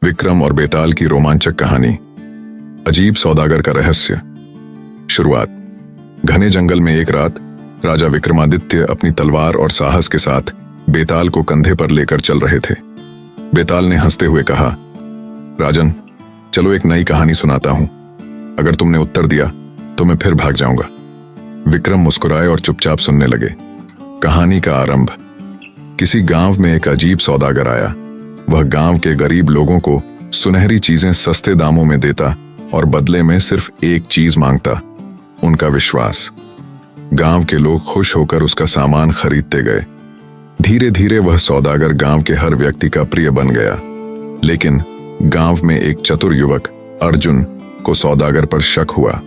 विक्रम और बेताल की रोमांचक कहानी। अजीब सौदागर का रहस्य। शुरुआत। घने जंगल में एक रात राजा विक्रमादित्य अपनी तलवार और साहस के साथ बेताल को कंधे पर लेकर चल रहे थे। बेताल ने हंसते हुए कहा, राजन, चलो एक नई कहानी सुनाता हूं। अगर तुमने उत्तर दिया तो मैं फिर भाग जाऊंगा। विक्रम मुस्कुराए और चुपचाप सुनने लगे। कहानी का आरंभ। किसी गांव में एक अजीब सौदागर आया। वह गांव के गरीब लोगों को सुनहरी चीजें सस्ते दामों में देता और बदले में सिर्फ एक चीज मांगता, उनका विश्वास। गांव के लोग खुश होकर उसका सामान खरीदते गए। धीरे धीरे वह सौदागर गांव के हर व्यक्ति का प्रिय बन गया। लेकिन गांव में एक चतुर युवक अर्जुन को सौदागर पर शक हुआ।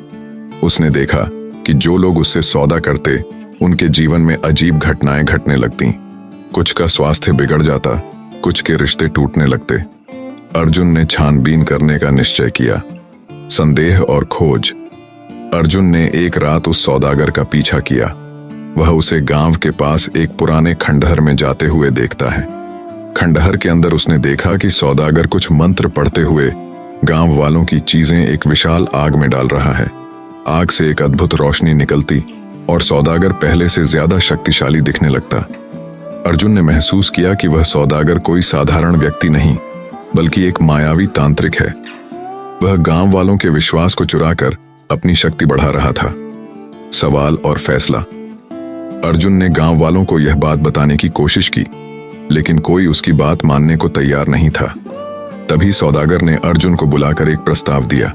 उसने देखा कि जो लोग उससे सौदा करते उनके जीवन में अजीब घटनाएं घटने लगती। कुछ का स्वास्थ्य बिगड़ जाता, कुछ के रिश्ते टूटने लगते। अर्जुन ने छानबीन करने का निश्चय किया। संदेह और खोज। अर्जुन ने एक रात उस सौदागर का पीछा किया। वह उसे गांव के पास एक पुराने खंडहर में जाते हुए देखता है। खंडहर के अंदर उसने देखा कि सौदागर कुछ मंत्र पढ़ते हुए गांव वालों की चीजें एक विशाल आग में डाल रहा है। आग से एक अद्भुत रोशनी निकलती और सौदागर पहले से ज्यादा शक्तिशाली दिखने लगता। अर्जुन ने महसूस किया कि वह सौदागर कोई साधारण व्यक्ति नहीं, बल्कि एक मायावी तांत्रिक है। वह गांव वालों के विश्वास को चुराकर अपनी शक्ति बढ़ा रहा था। सवाल और फैसला। अर्जुन ने गांव वालों को यह बात बताने की कोशिश की, लेकिन कोई उसकी बात मानने को तैयार नहीं था। तभी सौदागर ने अर्जुन को बुलाकर एक प्रस्ताव दिया।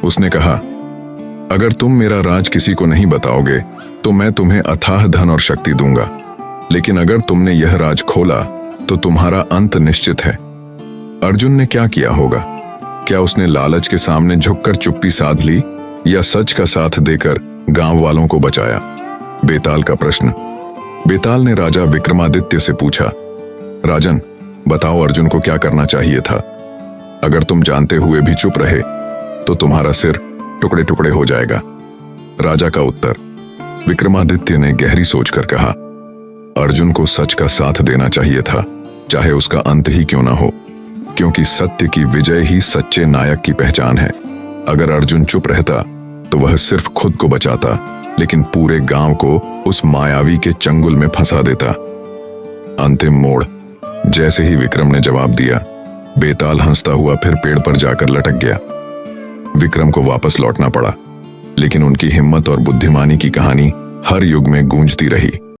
उसने कहा, अगर तुम मेरा राज किसी को नहीं बताओगे तो मैं तुम्हें अथाह धन और शक्ति दूंगा, लेकिन अगर तुमने यह राज खोला तो तुम्हारा अंत निश्चित है। अर्जुन ने क्या किया होगा? क्या उसने लालच के सामने झुककर चुप्पी साध ली या सच का साथ देकर गांव वालों को बचाया? बेताल का प्रश्न। बेताल ने राजा विक्रमादित्य से पूछा, राजन, बताओ अर्जुन को क्या करना चाहिए था? अगर तुम जानते हुए भी चुप रहे तो तुम्हारा सिर टुकड़े टुकड़े हो जाएगा। राजा का उत्तर। विक्रमादित्य ने गहरी सोचकर कहा, अर्जुन को सच का साथ देना चाहिए था, चाहे उसका अंत ही क्यों ना हो, क्योंकि सत्य की विजय ही सच्चे नायक की पहचान है। अगर अर्जुन चुप रहता तो वह सिर्फ खुद को बचाता, लेकिन पूरे गांव को उस मायावी के चंगुल में फंसा देता। अंतिम मोड़। जैसे ही विक्रम ने जवाब दिया, बेताल हंसता हुआ फिर पेड़ पर जाकर लटक गया। विक्रम को वापस लौटना पड़ा, लेकिन उनकी हिम्मत और बुद्धिमानी की कहानी हर युग में गूंजती रही।